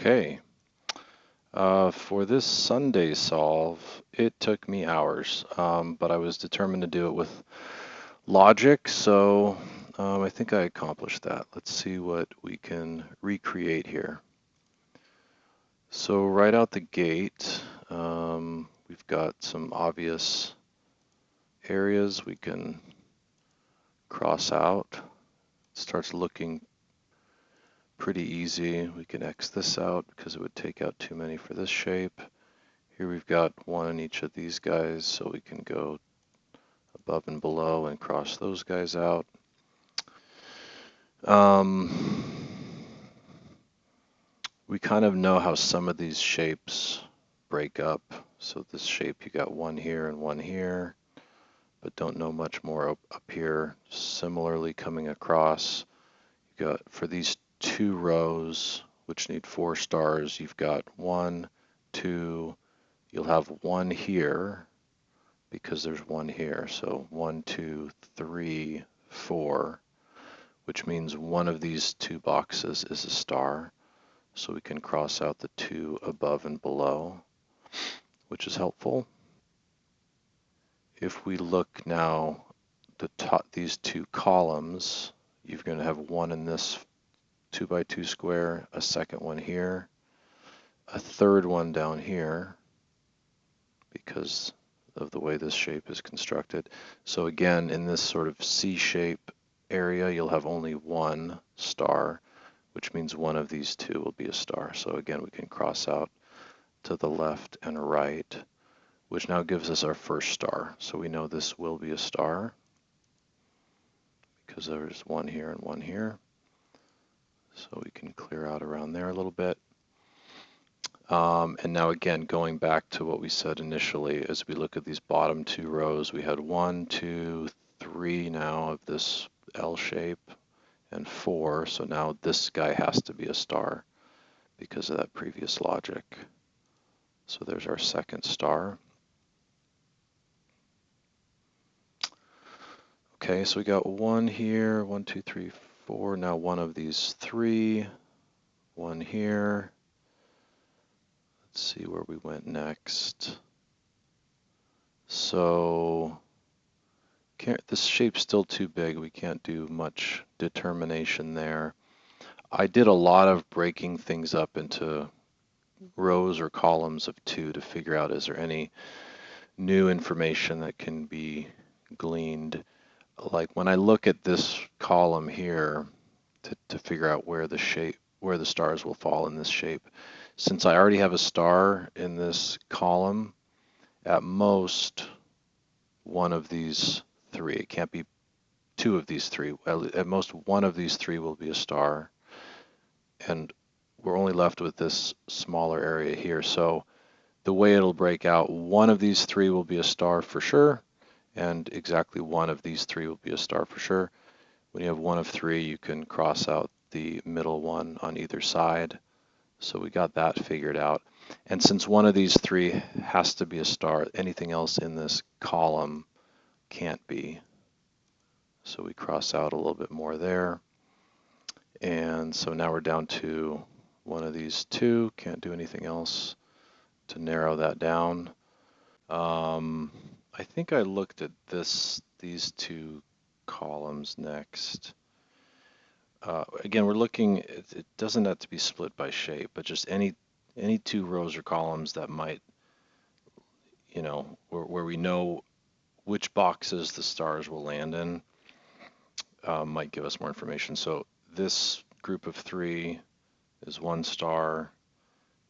Okay, for this Sunday solve, it took me hours, but I was determined to do it with logic, so I think I accomplished that. Let's see what we can recreate here. So right out the gate, we've got some obvious areas we can cross out. It starts looking pretty easy. We can X this out because it would take out too many for this shape. Here we've got one in each of these guys, so we can go above and below and cross those guys out. We kind of know how some of these shapes break up. So this shape, you got one here and one here, but don't know much more up here. Similarly, coming across, you got for these two rows, which need 4 stars, you've got 1, 2, you'll have one here because there's one here. So 1, 2, 3, 4, which means one of these two boxes is a star. So we can cross out the 2 above and below, which is helpful. If we look now, these 2 columns, you're going to have one in this 2 by 2 square, a second one here, a third one down here because of the way this shape is constructed. So again, in this sort of C shape area, you'll have only one star, which means one of these 2 will be a star. So again, we can cross out to the left and right, which now gives us our first star. So we know this will be a star because there's one here and one here. So we can clear out around there a little bit. And now again, going back to what we said initially, as we look at these bottom 2 rows, we had 1, 2, 3 now of this L shape and 4. So now this guy has to be a star because of that previous logic. So there's our second star. Okay, so we got 1 here, 1, 2, 3, 4. Now one of these 3, 1 here. Let's see where we went next. So this shape's still too big. We can't do much determination there. I did a lot of breaking things up into rows or columns of 2 to figure out is there any new information that can be gleaned. Like when I look at this column here to figure out where the stars will fall in this shape, since I already have a star in this column, at most one of these 3, it can't be 2 of these 3, at most one of these 3 will be a star, and we're only left with this smaller area here. So the way it'll break out, one of these 3 will be a star for sure, and exactly one of these 3 will be a star for sure. When you have one of 3, you can cross out the middle one on either side. So we got that figured out. And since one of these 3 has to be a star, anything else in this column can't be. So we cross out a little bit more there. And so now we're down to one of these 2, can't do anything else to narrow that down. I think I looked at these 2 columns next. Again, we're looking, it doesn't have to be split by shape, but just any 2 rows or columns that might, where we know which boxes the stars will land in, might give us more information. So this group of 3 is 1 star.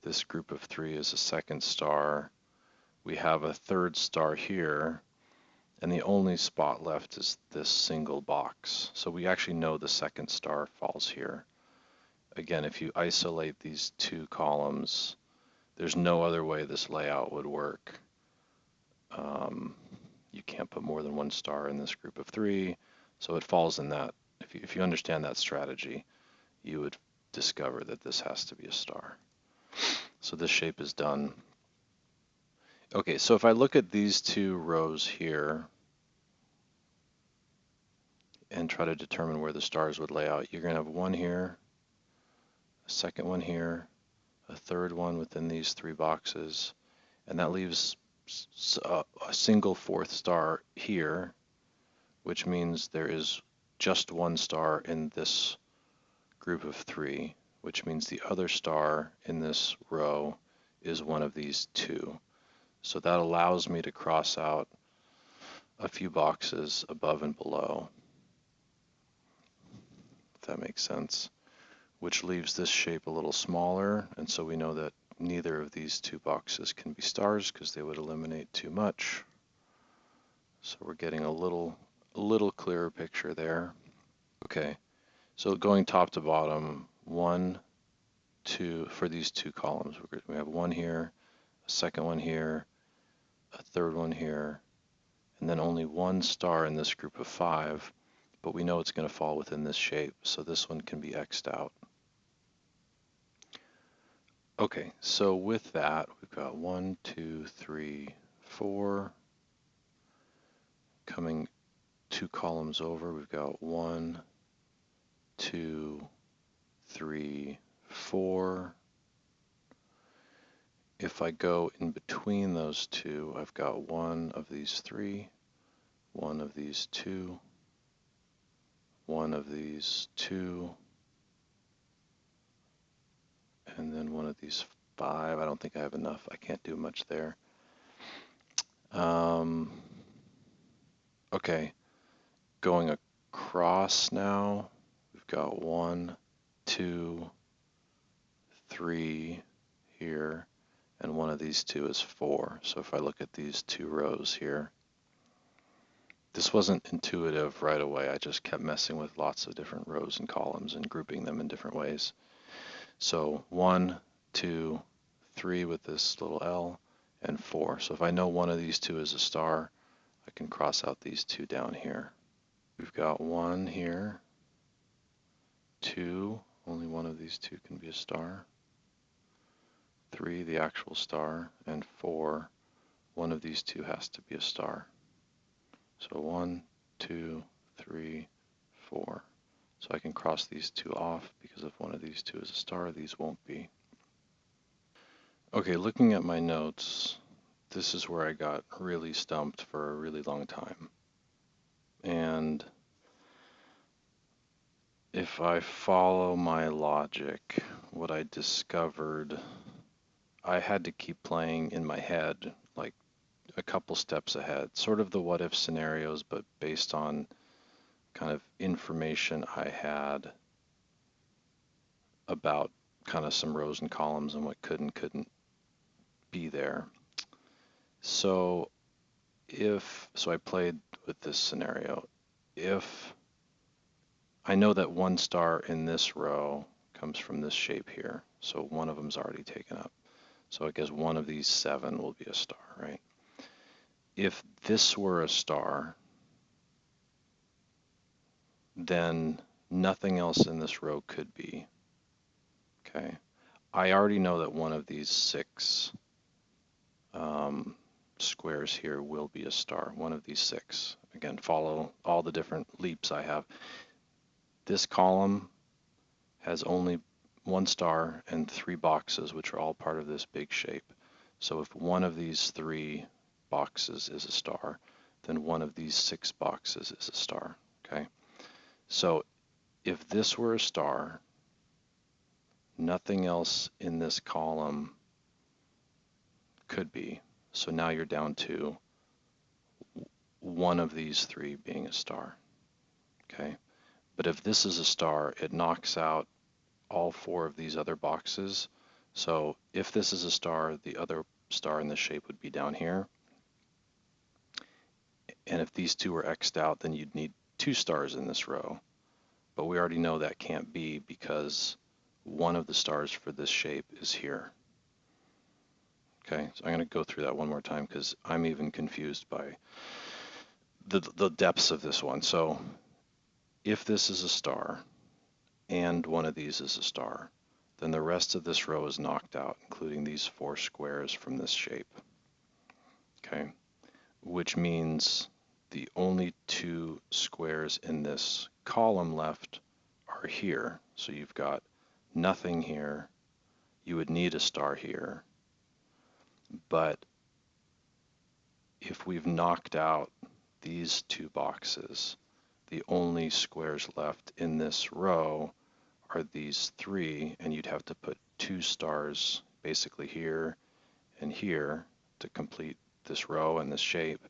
This group of 3 is a second star. We have a third star here, and the only spot left is this single box. So we actually know the second star falls here. Again, if you isolate these 2 columns, there's no other way this layout would work. You can't put more than 1 star in this group of 3, so it falls in that. If you understand that strategy, you would discover that this has to be a star. So this shape is done. Okay, so if I look at these 2 rows here and try to determine where the stars would lay out, you're going to have one here, a second one here, a third one within these three boxes, and that leaves a single fourth star here, which means there is just one star in this group of three, which means the other star in this row is one of these two. So that allows me to cross out a few boxes above and below, if that makes sense, which leaves this shape a little smaller, and so we know that neither of these two boxes can be stars because they would eliminate too much. So we're getting a little clearer picture there. Okay, so going top to bottom, 1, 2, for these two columns, we have one here, a second one here, a third one here, and then only one star in this group of 5, but we know it's going to fall within this shape, so this one can be X'd out. Okay, so with that, we've got 1, 2, 3, 4. Coming 2 columns over, we've got 1, 2, 3, 4. If I go in between those two, I've got one of these 3, one of these 2, one of these 2, and then one of these 5. I don't think I have enough. I can't do much there. Okay, going across now, we've got 1, 2, 3 here, and one of these 2 is 4. So if I look at these 2 rows here, this wasn't intuitive right away. I just kept messing with lots of different rows and columns and grouping them in different ways. So 1, 2, 3 with this little L, and 4. So if I know one of these 2 is a star, I can cross out these 2 down here. We've got 1 here, 2, only one of these 2 can be a star, 3, the actual star, and 4, one of these 2 has to be a star. So 1, 2, 3, 4. So I can cross these 2 off because if one of these 2 is a star, these won't be. Okay, looking at my notes, this is where I got really stumped for a really long time. And if I follow my logic, what I discovered, I had to keep playing in my head, like a couple steps ahead, sort of the what if scenarios, but based on kind of information I had about kind of some rows and columns and what could and couldn't be there. So I played with this scenario. If I know that one star in this row comes from this shape here, so one of them's already taken up. So I guess one of these 7 will be a star, right? If this were a star, then nothing else in this row could be. Okay. I already know that one of these 6 squares here will be a star, one of these 6. Again, follow all the different leaps I have. This column has only 1 star and 3 boxes, which are all part of this big shape. So if one of these 3 boxes is a star, then one of these 6 boxes is a star, okay? So if this were a star, nothing else in this column could be. So now you're down to one of these 3 being a star, okay? But if this is a star, it knocks out all 4 of these other boxes. So if this is a star, the other star in the shape would be down here. And if these 2 were X'd out, then you'd need 2 stars in this row. But we already know that can't be because one of the stars for this shape is here. Okay, so I'm going to go through that one more time because I'm even confused by the depths of this one. So if this is a star and one of these is a star, then the rest of this row is knocked out, including these 4 squares from this shape. Okay, which means the only 2 squares in this column left are here. So you've got nothing here, you would need a star here. But if we've knocked out these two boxes, the only squares left in this row are these three, and you'd have to put two stars basically here and here to complete this row and this shape.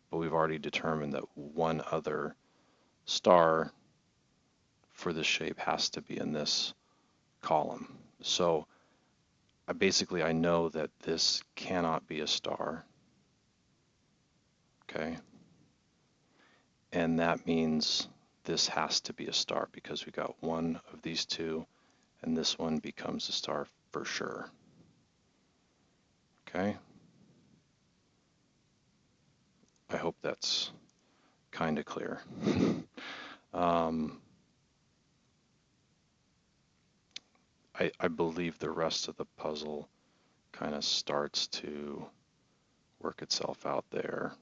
But we've already determined that one other star for this shape has to be in this column. So I know that this cannot be a star, okay? And that means this has to be a star because we got one of these two, and this one becomes a star for sure, okay? I hope that's kind of clear. I believe the rest of the puzzle kind of starts to work itself out there.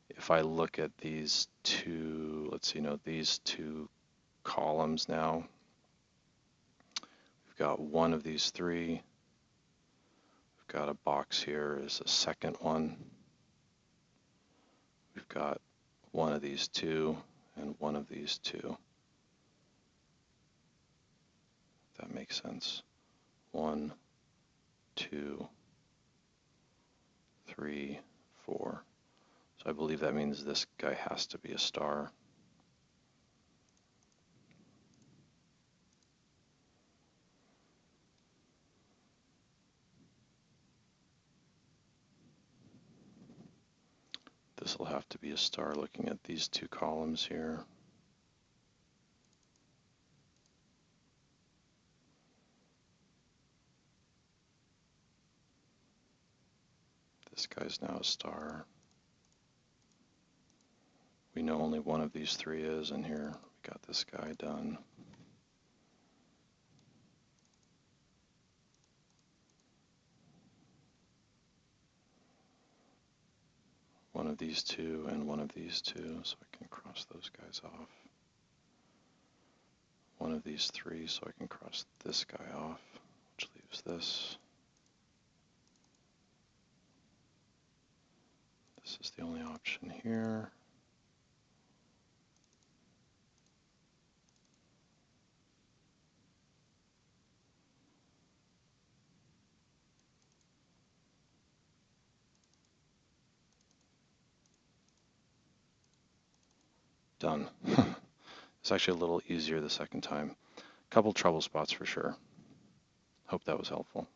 If I look at these two, let's see, no, these two columns now, we've got one of these three. We've got a box here is a second one. We've got one of these two and one of these two. If that makes sense. 1, 2, 3, 4. So I believe that means this guy has to be a star. This will have to be a star looking at these two columns here. This guy's now a star. We know only one of these three is, and here we got this guy done. One of these two and one of these two, so I can cross those guys off. One of these three, so I can cross this guy off, which leaves this. This is the only option here. Done. It's actually a little easier the second time. Couple trouble spots for sure. Hope that was helpful.